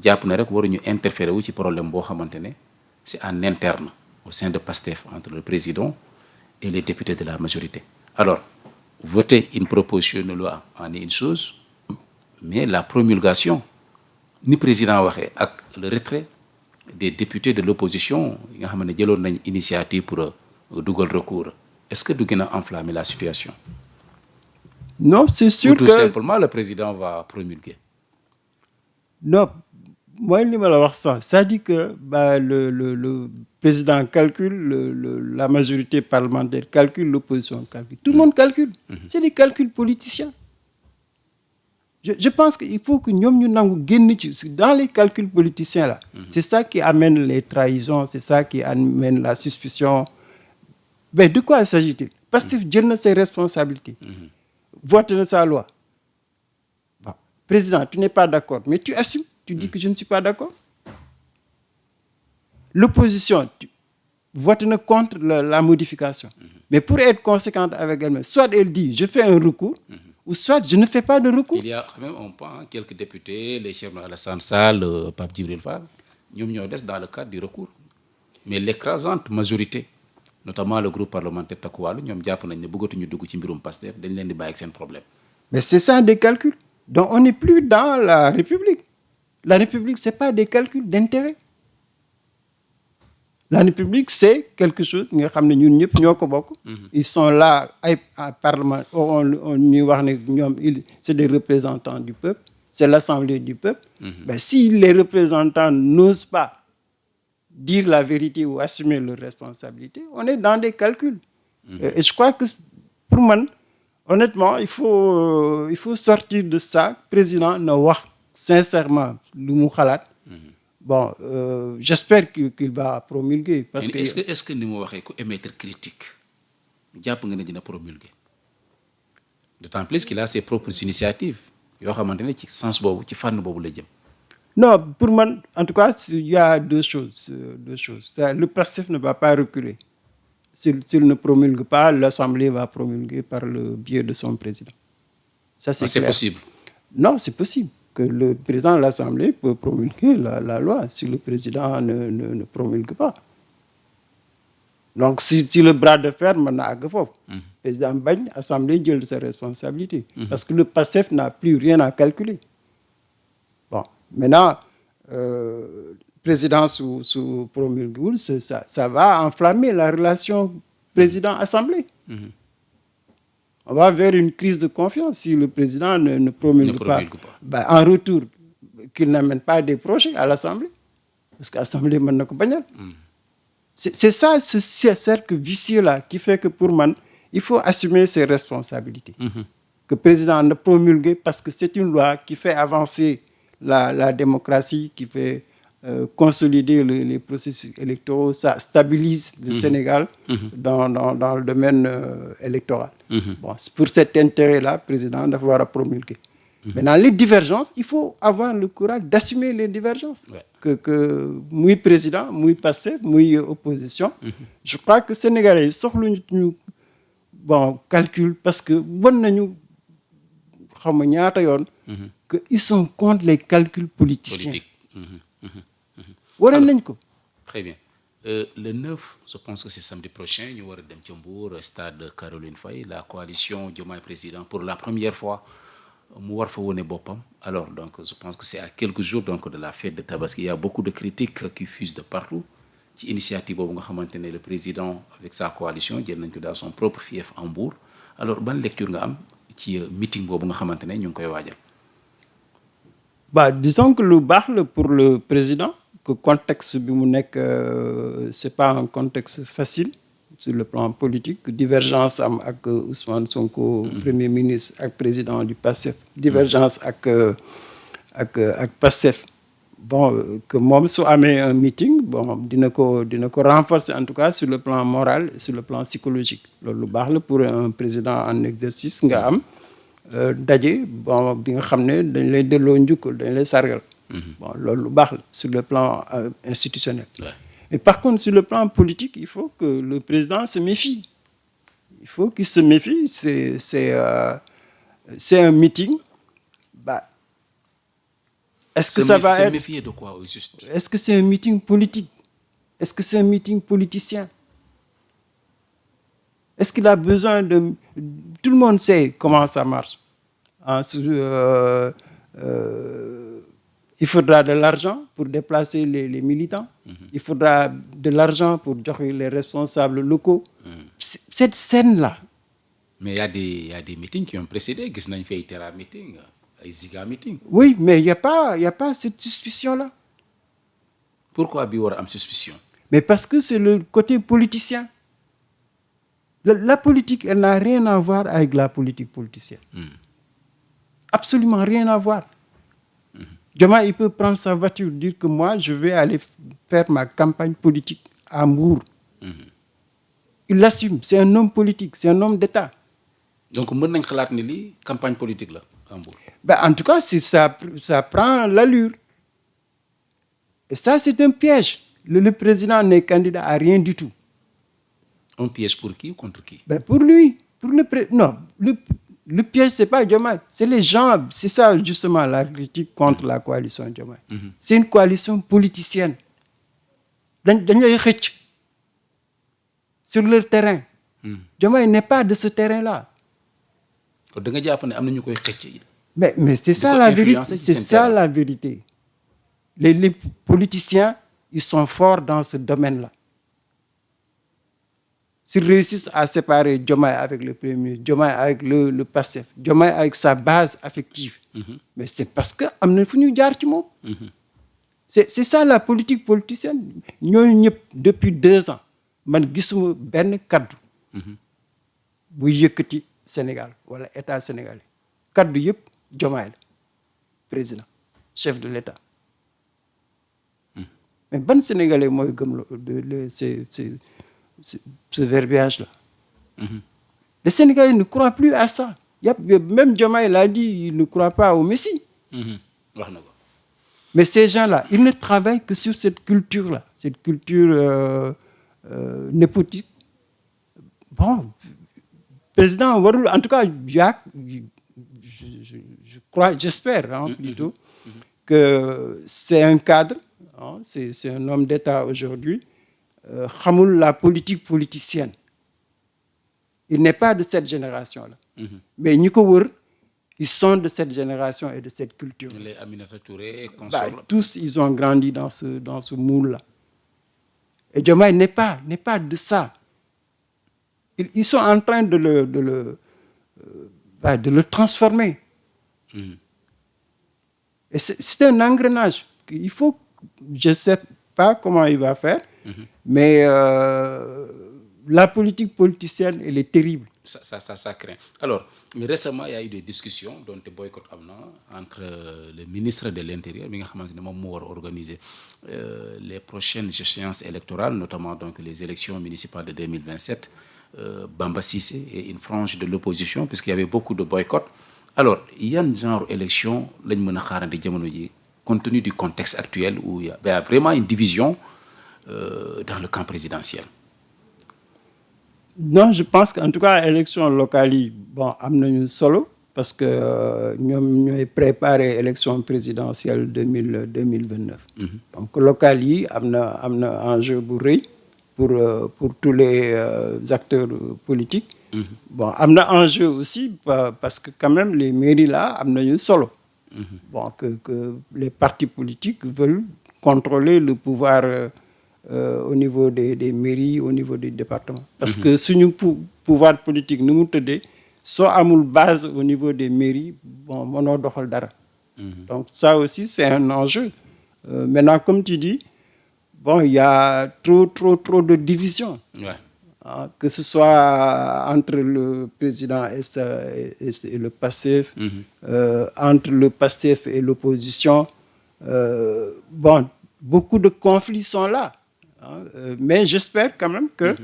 jàpp na rek waruñu interférer wu ci problème boo xamante ne c'est en interne au sein de PASTEF entre le président et les députés de la majorité. Alors voter une proposition de loi en est une chose, mais la promulgation ni président waxee ak le retrait des députés de l'opposition yi nga xam ne jëloon nañ initiative pour dugal recours, est-ce que du gën a enflammer la situation? Non, c'est sûr ou tout simplement le président va promulguer? Non, mooy li ma la wax sax, c'est-à-dire que le président calcule, la majorité parlementaire calcule, l'opposition calcule. Tout le monde calcule. C'est des calculs politiciens. Je pense qu'il faut que ñoom ñu nangu génn ci dans les calculs politiciens là. C'est ça qui amène les trahisons, c'est ça qui amène la suspicion. Mais de quoi s'agit-il? Parce que jël na ses responsabilités. Vote na sa loi. Bon, président, tu n'es pas d'accord, mais tu assumes. Tu dis que je ne suis pas d'accord. L'opposition vote contre la modification. Mais pour être conséquente avec elle-même, soit elle dit je fais un recours, ou soit je ne fais pas de recours. Il y a quand même un point, quelques députés, les chefs Alassane Sall, Pape Djibril Fall, ñoom ñoo des dans le cadre du recours. Mais l'écrasante majorité, notamment le groupe parlementaire Takku Wallu, ñoom jàpp nañ ne bëggatuñu dugg ci mbirum Pastef, dañ leen di bàyyi ak seen problème. Mais c'est ça des calculs. Donc on n'est plus dans la République. La République, c'est pas des calculs d'intérêt. La République, c'est quelque chose nga xam ne ñun ñëpp ñoo ko bokk. Ils sont là ay parlement, ñuy wax ne ñoom c'est des représentants du peuple, c'est l'Assemblée du peuple. Ben, si les représentants n'osent pas dire la vérité ou assumer leurs responsabilités, on est dans des calculs. Et je crois que pour moi, honnêtement, il faut sortir de ça. Président na wax sincèrement lu mu xalaat. Bon, j'espère qu'il va promulguer. Parce que est-ce que ni mu waxee ku émettre critique jàpp nga ne dina promulguer? D'autant plus qu'il a ses propres initiatives yoo xamante ne ci sens boobu ci fànn boobu la jëm. Non, pour moi, en tout cas, il y a deux choses. Le PASTEF ne va pas reculer. S'il ne promulgue pas, l'Assemblée va promulguer par le biais de son président. Ça, c'est possible? Non, c'est possible que le président de l'Assemblée peut promulguer la loi si le président ne promulgue pas. Donc, si le bras de fer mën na àgg foofu, président bañ, Assemblée jël ses responsabilités. Parce que le PASTEF n'a plus rien à calculer. Bon, maintenant, président sous promulgue, ça va enflammer la relation président-Assemblée. On va vers une crise de confiance si le président ne promulgue pas. Ben, en retour, qu'il n'amène pas des projets à l'Assemblée. Parce que l'Assemblée mën na ko bañal. C'est ça, ce cercle vicieux-là qui fait que pour moi, il faut assumer ses responsabilités. Que le président ne promulgue parce que c'est une loi qui fait avancer la démocratie, qui fait consolider les processus électoraux, ça stabilise le Sénégal dans le domaine électoral. Bon, pour cet intérêt-là, le président doit pouvoir promulguer. Maintenant, les divergences, il faut avoir le courage d'assumer les divergences. Ouais. Que muy président, muy PASTEF, muy opposition. Je crois que Sénégalais soxluñu ñu bon calcul parce que bon nañu xam nga ñaata yoon que ils sont contre les calculs politiciens. Waroon nañ ko. Très bien. Le 9, je pense que c'est samedi prochain, ñu war a dem ci Mbour, stade Caroline Faye, la coalition Diomaye Président pour la première fois. Mu war fa wone boppam. Alors donc je pense que c'est à quelques jours donc de la fête de Tabaski. Il y a beaucoup de critiques qui fusent de partout ci initiative boobu nga xamante ne le président avec sa coalition jël nañ ko dans son propre fief en Mbour. Alors ban lecture nga am ci meeting boobu nga xamante ne ñu ngi koy waajal? Bah disons que lu baax la pour le président, que contexte bi mu nekk c'est pas un contexte facile sur le plan politique, divergence am ak Ousmane Sonko premier ministre ak président du PASTEF, divergence ak ak Pastef bon que moom su amee un meeting bon dina ko renforcer en tout cas sur le plan moral et sur le plan psychologique loolu lu baax la pour un président en exercice nga am daje bon bi nga xam ne dañ lay delloo njukkal dañ lay sargal bon loolu lu baax la sur le plan institutionnel. Et par contre sur le plan politique il faut que le président se méfie. Il faut qu'il se méfie. C'est un meeting. Bah, est-ce que ça va être... Se méfier de quoi au juste? Est-ce que c'est un meeting politique? Est-ce que c'est un meeting politicien? Est-ce qu'il a besoin de... Tout le monde sait comment ça marche. Il faudra de l'argent pour déplacer les militants. Il faudra de l'argent pour jox les responsables locaux. Cette scène-là. Mais il y a des meetings qui ont précédé. Gis nañ fi ay Terra meeting, ay Ziga meeting. Oui, mais il y a pas cette suspicion-là. Pourquoi bi war a am suspicion? Mais parce que c'est le côté politicien. La politique, elle n'a rien à voir avec la politique politicienne. Absolument rien à voir. Diomaye, il peut prendre sa voiture, dire que moi, je vais aller faire ma campagne politique à Mbour. Il l'assume. C'est un homme politique, c'est un homme d'État. Donc, mën nañ xalaat ni lii campagne politique la à Mbour. Ben, en tout cas, si ça prend l'allure. Et ça, c'est un piège. Le président n'est candidat à rien du tout. Un piège pour qui ou contre qui? Ben, pour lui. Non, le piège, c'est pas Diomaye. C'est les gens. C'est ça, justement, la critique contre la coalition Diomaye. C'est une coalition politicienne. Dañ lay xëcc sur leur terrain. Diomaye n'est pas de ce terrain-là. Kon da nga jàpp ne am na ñu koy xëcc. Mais c'est ça la vérité. C'est ça la vérité. Les politiciens, ils sont forts dans ce domaine-là. S'ils réussissent à séparer Diomaye avec le Premier ministre, Diomaye avec le Pastef, Diomaye avec sa base affective, mais c'est parce que am na fu ñu jaar ci moom. C'est ça la politique politicienne. Ñooñu ñëpp depuis 2 ans man gisuma benn kaddu bu yëkkati Sénégal wala état sénégalais kaddu yëpp Diomaye la président chef de l'État. Mais ban Sénégalais mooy gëm ce verbiage-là. Les Sénégalais ne croient plus à ça. Même Diomaye l'a dit, il ne croit pas au Messie. Mais ces gens-là, ils ne travaillent que sur cette culture-là, cette culture népotique. Bon, président warul, en tout cas, je crois, j'espère plutôt, que c'est un cadre, c'est un homme d'État aujourd'hui, xamul la politique politicienne. Il n'est pas de cette génération-là. Mais ñi ko wër, ils sont de cette génération et de cette culture. Les Aminata Touré et consorts. Tous, ils ont grandi dans ce moule-là. Et Diomaye n'est pas de ça. Ils sont en train de le transformer. Et c'est un engrenage. Il faut, je ne sais pas comment il va faire, mais la politique politicienne, elle est terrible. Ça craint. Alors, mais récemment, il y a eu des discussions dont le boycott entre le ministre de l'Intérieur, qui a organisé les prochaines échéances électorales, notamment donc les élections municipales de 2027, Bamba Cissé et une frange de l'opposition, puisqu'il y avait beaucoup de boycotts. Alors, il y a un genre d'élection, compte tenu du contexte actuel où il y a vraiment une division dans le camp présidentiel. Non, je pense qu'en tout cas, élection locale, bon, amna solo parce que nous avons préparé l'élection présidentielle 2029. Donc, locale, amna enjeu pour tous les acteurs politiques. Bon, amna enjeu aussi parce que quand même les mairies là, amna solo. Bon, que les partis politiques veulent contrôler le pouvoir au niveau des mairies, au niveau des départements. Parce que si nous pouvoir politique nous te soit amul base au niveau des mairies, bon, mono doxal dara. Donc ça aussi c'est un enjeu. Maintenant comme tu dis, bon, il y a trop de divisions hein, que ce soit entre le président et le PASTEF, entre le PASTEF et l'opposition. Bon, beaucoup de conflits sont là, hein, mais j'espère quand même que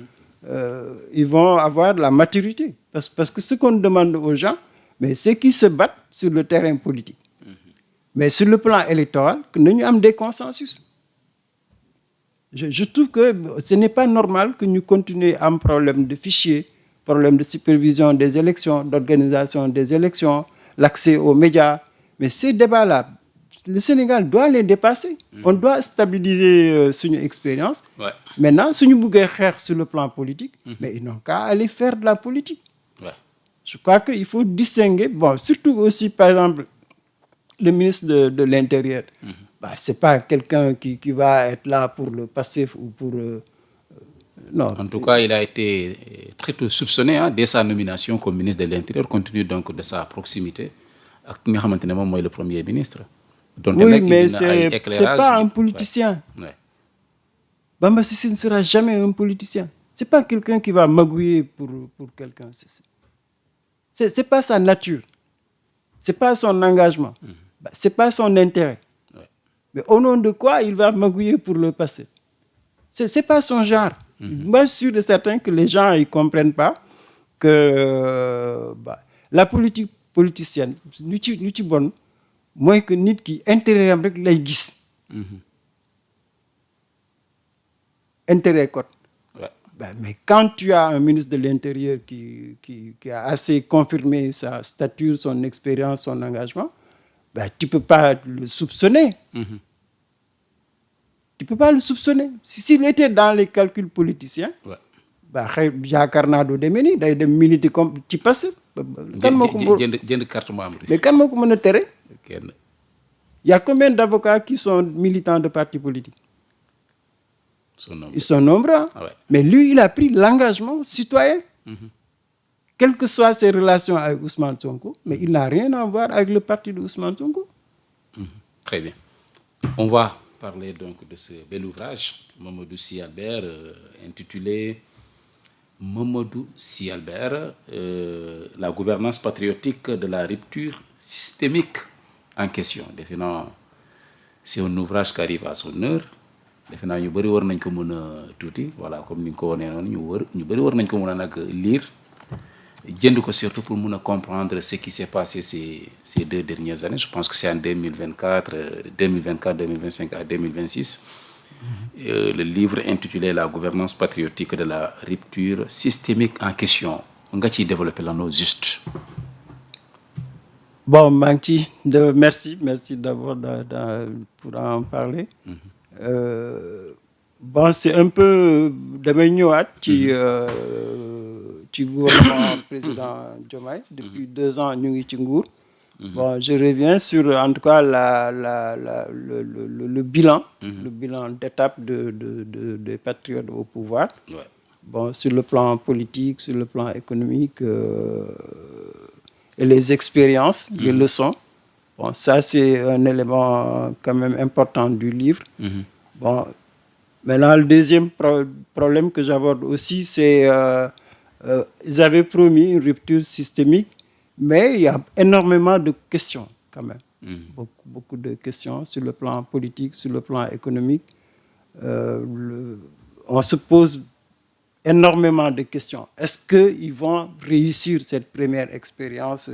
ils vont avoir la maturité. Parce que ce qu'on demande aux gens, mais c'est qu'ils se battent sur le terrain politique. Mais sur le plan électoral, que nous ayons des consensus. Je trouve que ce n'est pas normal que nous continuions à un problème de fichiers, problème de supervision des élections, d'organisation des élections, l'accès aux médias. Mais ces débats-là, le Sénégal doit les dépasser. On doit stabiliser son expérience. Ouais. Maintenant, si nous voulons faire sur le plan politique, mais ils n'ont qu'à aller faire de la politique. Ouais. Je crois qu'il faut distinguer, bon, surtout aussi, par exemple, le ministre de l'Intérieur. Bah, ce n'est pas quelqu'un qui va être là pour le passif ou pour... non. En tout cas, il a été très tôt soupçonné, hein, dès sa nomination comme ministre de l'Intérieur, compte tenu donc de sa proximité avec le Premier ministre. Donc, oui, mais ce n'est pas un politicien. Ouais. Bamba Cissé ne sera jamais un politicien. Ce n'est pas quelqu'un qui va magouiller pour quelqu'un. Ce n'est pas sa nature. Ce n'est pas son engagement. Ce n'est pas son intérêt. Ouais. Mais au nom de quoi il va magouiller pour le passé? Ce n'est pas son genre. Moi, je suis sûr et certain que les gens ne comprennent pas que la politique politicienne, nous sommes bonnes, moins que nit qui intérêt avec lay gis. Intérêt quoi. Ouais. Mais quand tu as un ministre de l'Intérieur qui a assez confirmé sa stature, son expérience, son engagement, tu ne peux pas le soupçonner. Tu ne peux pas le soupçonner. S'il était dans les calculs politiciens, il y a Carnado de Meni, il y a des militaires comme tu passes. Mais quand il y a combien d'avocats qui sont militants de partis politiques? Ils sont nombreux. Ah ouais. Mais lui, il a pris l'engagement citoyen. Quelles que soient ses relations avec Ousmane Sonko, mais il n'a rien à voir avec le parti de Ousmane Sonko. Très bien. On va parler donc de ce bel ouvrage, Mamadou Sy Albert, intitulé Mamadou Sy Albert, la gouvernance patriotique de la rupture systémique en question. C'est un ouvrage qui arrive à son heure. Ñu bari war nañ ko mëna touti voilà comme ni ko woné non ñu bari war nañ ko mëna nak lire jënd ko surtout pour mëna comprendre ce qui s'est passé ces 2 dernières années. Je pense que c'est en 2024 2025 à 2026. Le livre intitulé La gouvernance patriotique de la rupture systémique en question. On va développer l'anneau juste. Bon, merci d'abord pour en parler. Bon, c'est un peu de ñëwaat ci gouvernement président Diomaye depuis 2 ans ñu ngi ci nguur. Bon, je reviens sur en tout cas le bilan, le bilan d'étape des patriotes au pouvoir. Ouais. Bon, sur le plan politique, sur le plan économique et les expériences, les leçons. Bon, ça c'est un élément quand même important du livre. Bon, maintenant le deuxième problème que j'aborde aussi, c'est ils avaient promis une rupture systémique, mais il y a énormément de questions quand même. Beaucoup de questions sur le plan politique, sur le plan économique. On se pose énormément de questions. Est-ce qu'ils vont réussir cette première expérience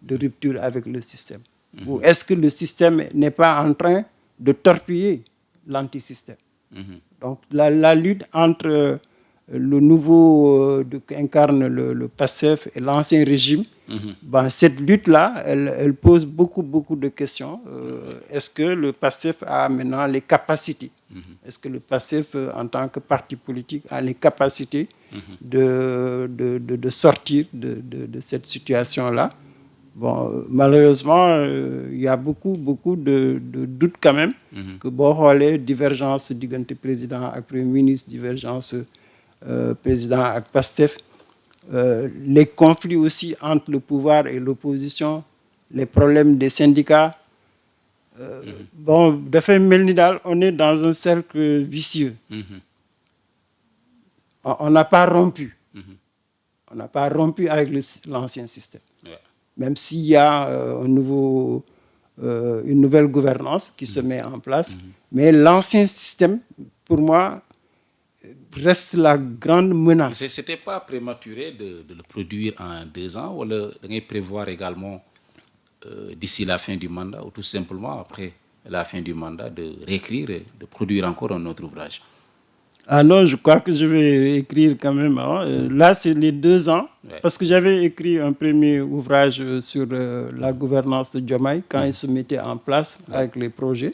de rupture avec le système? Ou est-ce que le système n'est pas en train de torpiller l'antisystème? Donc la lutte entre le nouveau qu'incarne le PASTEF et l'ancien régime, cette lutte-là, elle pose beaucoup de questions. Est-ce que le PASTEF a maintenant les capacités? Est-ce que le PASTEF, en tant que parti politique, a les capacités de sortir de cette situation-là? Bon, malheureusement, il y a beaucoup de doutes quand même que les divergences du président et premier ministre, divergences président et PASTEF, les conflits aussi entre le pouvoir et l'opposition, les problèmes des syndicats. Bon, de fait, on est dans un cercle vicieux. on n'a pas rompu. On n'a pas rompu avec l'ancien système. Ouais. Même s'il y a une nouvelle gouvernance qui se met en place. Mais l'ancien système, pour moi, reste la grande menace. C'était pas prématuré de le produire en 2 ans, ou de prévoir également d'ici la fin du mandat, ou tout simplement après la fin du mandat, de réécrire et de produire encore un autre ouvrage? Ah non, je crois que je vais écrire quand même. Là, c'est les 2 ans, parce que j'avais écrit un premier ouvrage sur la gouvernance de Diomaye quand il se mettait en place avec les projets.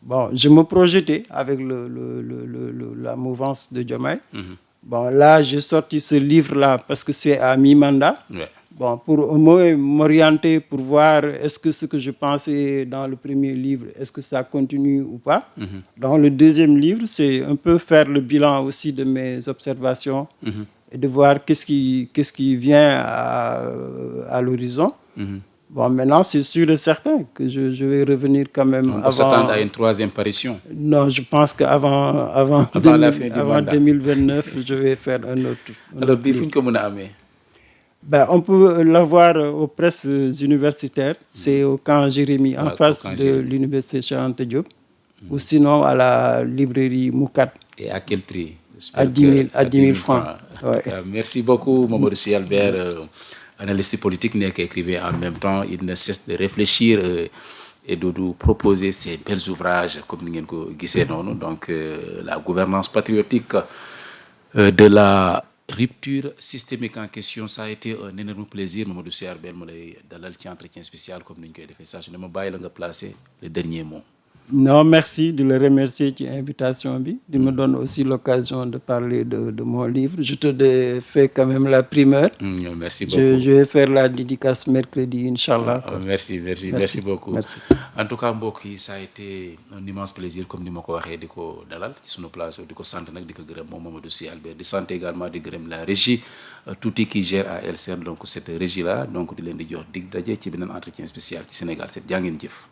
Bon, je me projetais avec la mouvance de Diomaye. Bon, là, j'ai sorti ce livre-là parce que c'est à mi-mandat. Bon, pour au moins m'orienter, pour voir est-ce que ce que je pensais dans le premier livre, est-ce que ça continue ou pas. Dans le deuxième livre, c'est un peu faire le bilan aussi de mes observations et de voir qu'est-ce qui vient à l'horizon. Bon, maintenant, c'est sûr et certain que je vais revenir quand même. On peut s'attendre à une 3e parution? Non, je pense qu'avant la fin du mandat. 2029, je vais faire un autre. Alors, on peut l'avoir aux presses universitaires. C'est au camp Jérémy, en face de l'université Cheikh Anta Diop. Ou sinon à la librairie Moukat. Et à quel prix? À 10 000 francs. Ouais. Merci beaucoup, Mamadou Sy Albert, analyste politique, écrivain en même temps. Il ne cesse de réfléchir et de nous proposer ces bels ouvrages, comme nous l'avons dit. Donc, la gouvernance patriotique de la rupture systémique en question, ça a été un énorme plaisir. Mamadou Sy Albert, dans l'entretien spécial, comme nous l'avons fait ça, je ne me bàyyi la placer le dernier mot. Non, merci de le remercier de l'invitation. Il me donne aussi l'occasion de parler de mon livre. Je te fais quand même la primeur. Merci beaucoup. Je vais faire la dédicace mercredi, Inch'Allah. Merci beaucoup. Merci. En tout cas, ça a été un immense plaisir, comme nous l'avons dit, de dalal sur nos places, de santé, de gërëm Mamadou Sy Albert, de santé également de gërëm la régie, tout qui gère à LCR, donc cette régie-là, donc de leen di jox dig daje ci beneen entretien spécial ci Sénégal 7 jaa ngeen jëf.